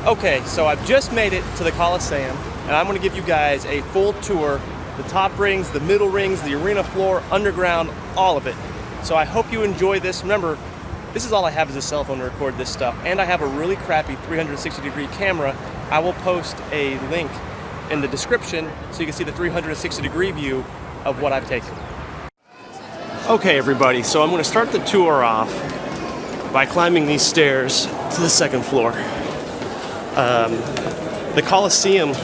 Okay, so I've just made it to the Colosseum, and I'm going to give you guys a full tour. The top rings, the middle rings, the arena floor, underground, all of it. So I hope you enjoy this. Remember, this is all I have is a cell phone to record this stuff, and I have a really crappy 360-degree camera. I will post a link in the description so you can see the 360-degree view of what I've taken. Okay, everybody, so I'm going to start the tour off by climbing these stairs to the second floor. The Colosseum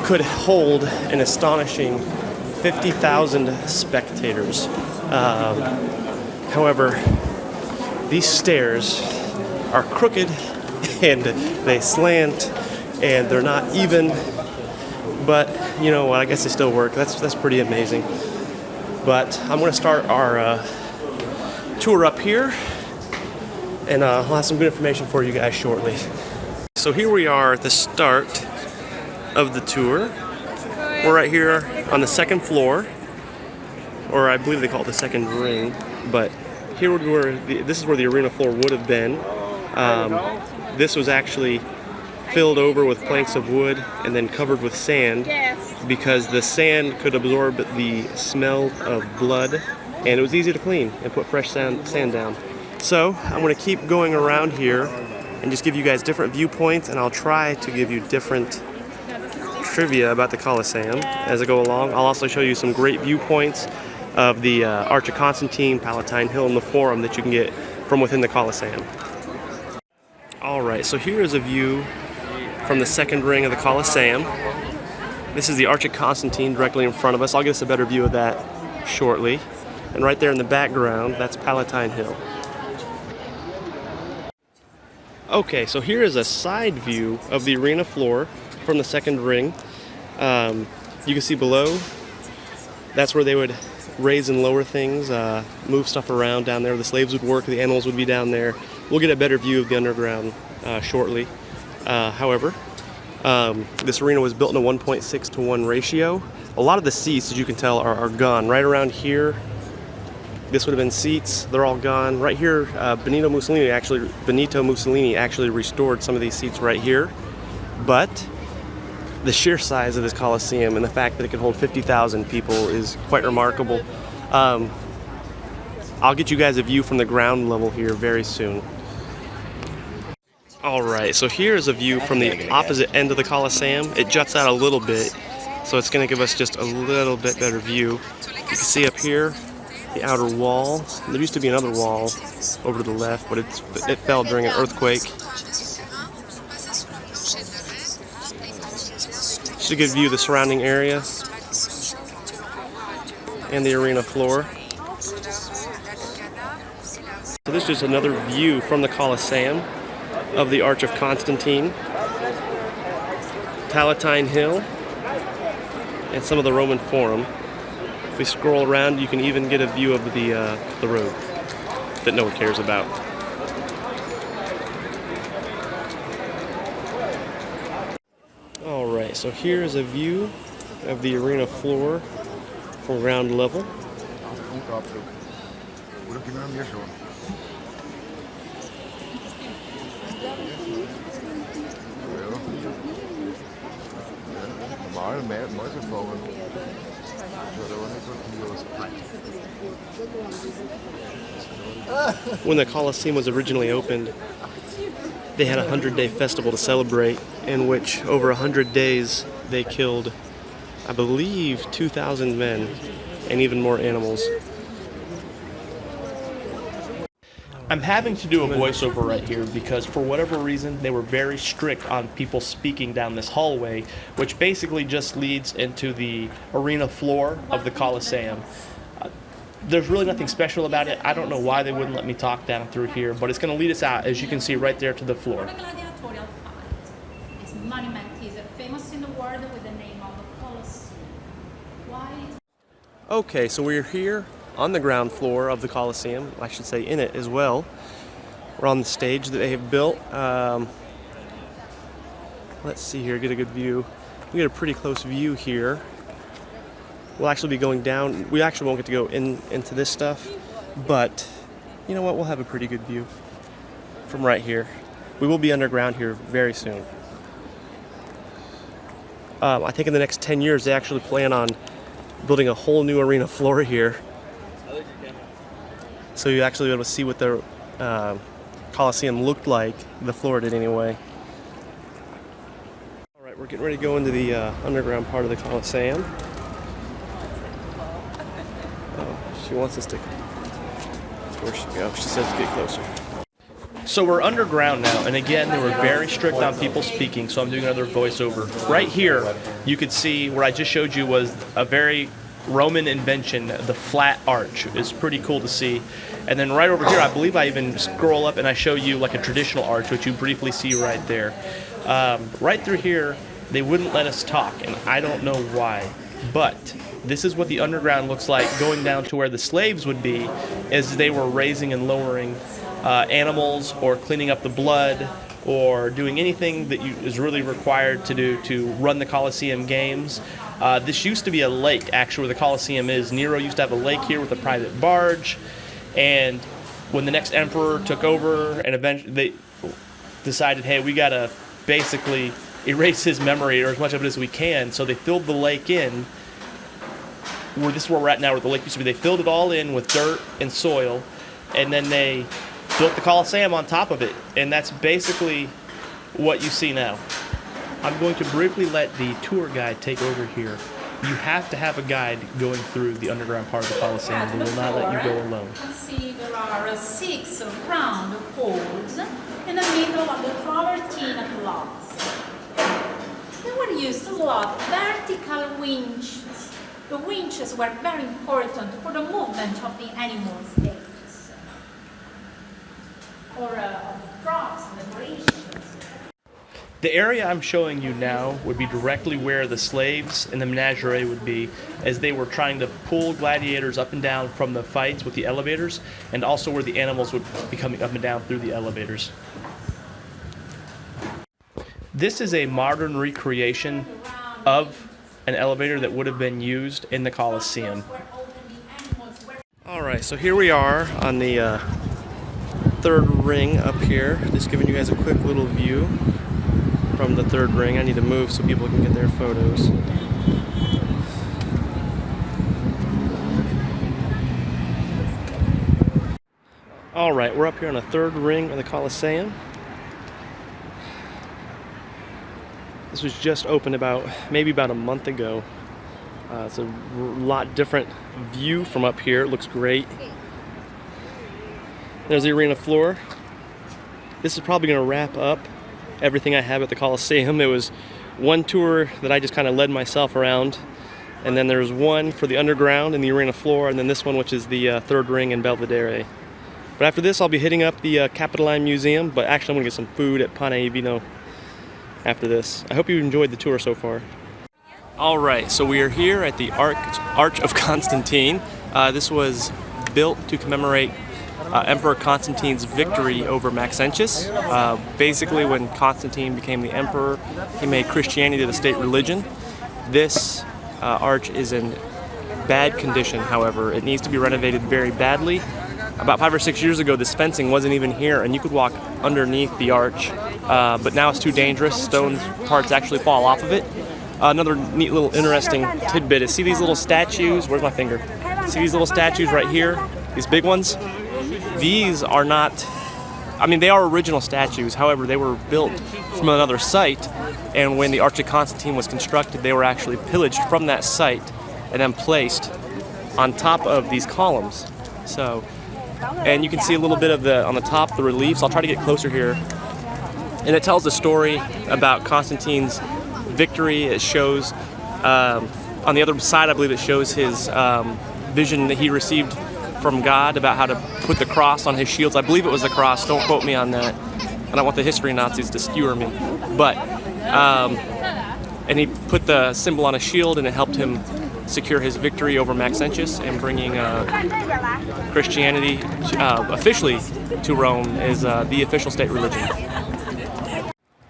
could hold an astonishing 50,000 spectators. However, these stairs are crooked and they slant and they're not even, but you know what, I guess they still work. That's pretty amazing. But I'm going to start our tour up here, and I'll have some good information for you guys shortly. So here we are at the start of the tour. We're right here on the second floor, or I believe they call it the second ring, but here this is where the arena floor would have been. This was actually filled over with planks of wood and then covered with sand because the sand could absorb the smell of blood, and it was easy to clean and put fresh sand down. So I'm going to keep going around here and just give you guys different viewpoints, and I'll try to give you different trivia about the Colosseum as I go along. I'll also show you some great viewpoints of the Arch of Constantine, Palatine Hill, and the Forum that you can get from within the Colosseum. Alright, so here is a view from the second ring of the Colosseum. This is the Arch of Constantine directly in front of us. I'll get us a better view of that shortly. And right there in the background, that's Palatine Hill. Okay, so here is a side view of the arena floor from the second ring. You can see below, that's where they would raise and lower things, move stuff around down there. The slaves would work, the animals would be down there. We'll get a better view of the underground shortly. However, this arena was built in a 1.6-to-1 ratio. A lot of the seats, as you can tell, are gone. Right around here, this would have been seats. They're all gone. Right here, Benito Mussolini actually restored some of these seats right here. But the sheer size of this Colosseum and the fact that it can hold 50,000 people is quite remarkable. I'll get you guys a view from the ground level here very soon. Alright, so here's a view from the opposite end of the Colosseum. It juts out a little bit, so it's going to give us just a little bit better view. You can see up here the outer wall. There used to be another wall over to the left, but it fell during an earthquake. Just a good view of the surrounding area and the arena floor. So this is just another view from the Colosseum of the Arch of Constantine, Palatine Hill, and some of the Roman Forum. If we scroll around, you can even get a view of the road that no one cares about. Alright, so here's a view of the arena floor from ground level. When the Colosseum was originally opened, they had a 100-day festival to celebrate, in which over 100 days they killed, I believe, 2,000 men and even more animals. I'm having to do a voiceover right here because for whatever reason they were very strict on people speaking down this hallway, which basically just leads into the arena floor of the Colosseum. There's really nothing special about it. I don't know why they wouldn't let me talk down through here, but it's going to lead us out, as you can see, right there to the floor. This monument is famous in the world with the name of Colosseum. Why? Okay, so we're here on the ground floor of the Colosseum, I should say in it as well. We're on the stage that they have built. Let's see here, get a good view. We get a pretty close view here. We'll actually be going down. We actually won't get to go into this stuff, but you know what? We'll have a pretty good view from right here. we will be underground here very soon. I think in the next 10 years they actually plan on building a whole new arena floor here. So you actually be able to see what the Colosseum looked like. The floor did anyway. Alright, we're getting ready to go into the underground part of the Colosseum. Oh, she wants us to... Where'd she go? She says to get closer. So we're underground now, and again, they were very strict on people speaking, so I'm doing another voiceover. Right here, you could see where I just showed you was a very Roman invention, the flat arch. It's pretty cool to see. And then right over here, I believe I even scroll up and I show you like a traditional arch, which you briefly see right there. Right through here, they wouldn't let us talk, and I don't know why. But this is what the underground looks like going down to where the slaves would be as they were raising and lowering animals or cleaning up the blood or doing anything that is really required to do to run the Colosseum games. This used to be a lake, actually, where the Colosseum is. Nero used to have a lake here with a private barge, and when the next emperor took over and eventually they decided, hey, we gotta basically erase his memory or as much of it as we can, so they filled the lake in. This is where we're at now, where the lake used to be. They filled it all in with dirt and soil, and then they built the Colosseum on top of it, and that's basically what you see now. I'm going to briefly let the tour guide take over here. You have to have a guide going through the underground part of the Colosseum. They will not let you go alone. You can see there are 6 round holes in the middle of the travertine blocks. They were used to load vertical winches. The winches were very important for the movement of the animals' heads or props, decorations. The area I'm showing you now would be directly where the slaves and the menagerie would be as they were trying to pull gladiators up and down from the fights with the elevators, and also where the animals would be coming up and down through the elevators. This is a modern recreation of an elevator that would have been used in the Colosseum. Alright, so here we are on the third ring up here. Just giving you guys a quick little view from the third ring. I need to move so people can get their photos. Alright, we're up here on the third ring of the Colosseum. This was just opened maybe about a month ago. It's a lot different view from up here. It looks great. There's the arena floor. This is probably going to wrap up everything I have at the Colosseum. It was one tour that I just kind of led myself around, and then there's one for the underground and the arena floor, and then this one, which is the third ring in Belvedere. But after this, I'll be hitting up the Capitoline Museum, but actually I'm going to get some food at Pane Vino after this. I hope you enjoyed the tour so far. Alright, so we are here at the Arch of Constantine. This was built to commemorate Emperor Constantine's victory over Maxentius. Basically, when Constantine became the emperor, he made Christianity the state religion. This arch is in bad condition, however. It needs to be renovated very badly. About 5 or 6 years ago, this fencing wasn't even here, and you could walk underneath the arch. But now it's too dangerous. Stone parts actually fall off of it. Another neat little interesting tidbit is, see these little statues? Where's my finger? See these little statues right here? These big ones? These are not, I mean, they are original statues. However, they were built from another site, and when the Arch of Constantine was constructed, they were actually pillaged from that site and then placed on top of these columns. So, and you can see a little bit of on the top, the reliefs. I'll try to get closer here. And it tells a story about Constantine's victory. It shows, on the other side, I believe it shows his vision that he received from God about how to put the cross on his shields. I believe it was the cross. Don't quote me on that. I don't want the history Nazis to skewer me. But, and he put the symbol on a shield, and it helped him secure his victory over Maxentius and bringing Christianity officially to Rome as the official state religion.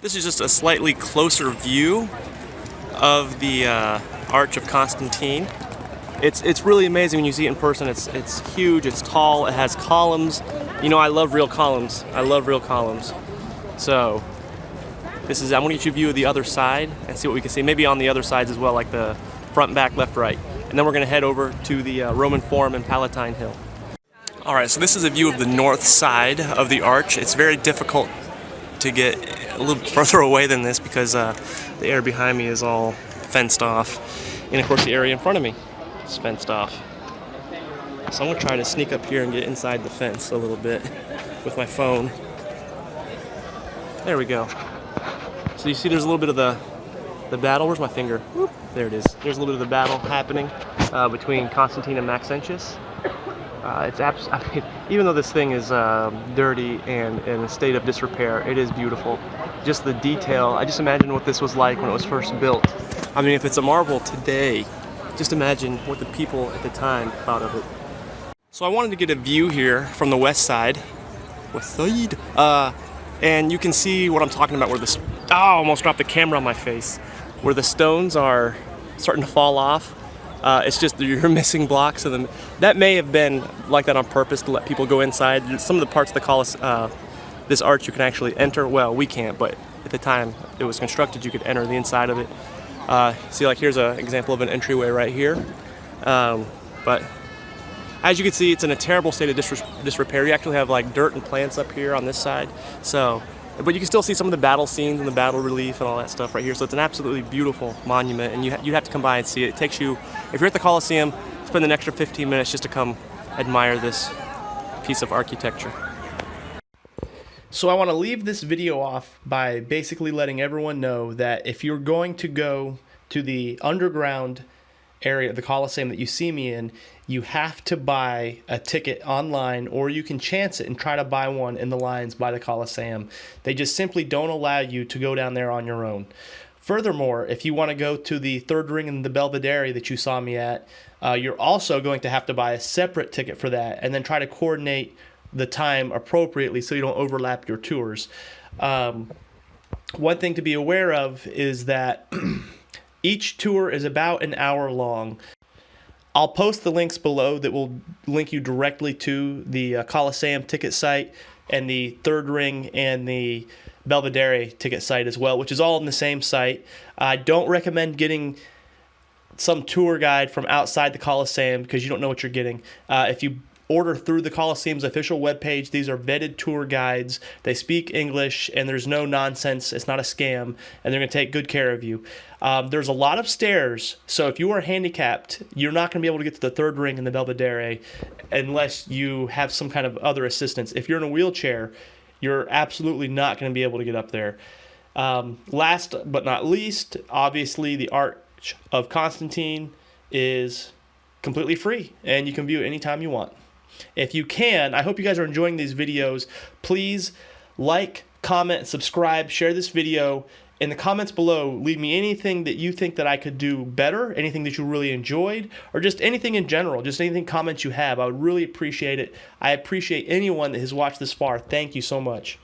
This is just a slightly closer view of the Arch of Constantine. It's really amazing when you see it in person. It's huge, it's tall, it has columns. You know, I love real columns. I love real columns. So this is, I'm gonna get you a view of the other side and see what we can see. Maybe on the other sides as well, like the front, back, left, right. And then we're gonna head over to the Roman Forum and Palatine Hill. All right, so this is a view of the north side of the arch. It's very difficult to get a little further away than this because the area behind me is all fenced off. And of course the area in front of me is fenced off. So I'm gonna try to sneak up here and get inside the fence a little bit with my phone. There we go. So you see there's a little bit of the battle. Where's my finger? Whoop, there it is. There's a little bit of the battle happening between Constantine and Maxentius. I mean, even though this thing is dirty and in a state of disrepair, it is beautiful. Just the detail. I just imagine what this was like when it was first built. I mean, if it's a marvel today, just imagine what the people at the time thought of it. So I wanted to get a view here from the west side. And you can see what I'm talking about where the... Oh, I almost dropped the camera on my face. Where the stones are starting to fall off. It's just you're missing blocks of them. That may have been like that on purpose to let people go inside. Some of the parts of the Colosseum, this arch you can actually enter. Well, we can't, but at the time it was constructed, you could enter the inside of it. See, like here's an example of an entryway right here. But as you can see, it's in a terrible state of disrepair. You actually have like dirt and plants up here on this side. So, but you can still see some of the battle scenes and the battle relief and all that stuff right here. So it's an absolutely beautiful monument, and you'd have to come by and see it. It takes you, if you're at the Colosseum, spend an extra 15 minutes just to come admire this piece of architecture. So I want to leave this video off by basically letting everyone know that if you're going to go to the underground area of the Colosseum that you see me in, you have to buy a ticket online, or you can chance it and try to buy one in the lines by the Colosseum. They just simply don't allow you to go down there on your own. Furthermore, if you want to go to the third ring and the Belvedere that you saw me at, you're also going to have to buy a separate ticket for that and then try to coordinate the time appropriately so you don't overlap your tours. One thing to be aware of is that each tour is about an hour long. I'll post the links below that will link you directly to the Colosseum ticket site and the third ring and the Belvedere ticket site as well, which is all in the same site. I don't recommend getting some tour guide from outside the Colosseum because you don't know what you're getting. If you order through the Colosseum's official webpage, these are vetted tour guides. They speak English, and there's no nonsense. It's not a scam, and they're going to take good care of you. There's a lot of stairs, so if you are handicapped, you're not going to be able to get to the third ring in the Belvedere unless you have some kind of other assistance. If you're in a wheelchair, you're absolutely not going to be able to get up there. Last but not least, obviously the Arch of Constantine is completely free, and you can view it anytime you want. If you can, I hope you guys are enjoying these videos. Please like, comment, subscribe, share this video. In the comments below, leave me anything that you think that I could do better, anything that you really enjoyed, or just anything in general, just anything comments you have. I would really appreciate it. I appreciate anyone that has watched this far. Thank you so much.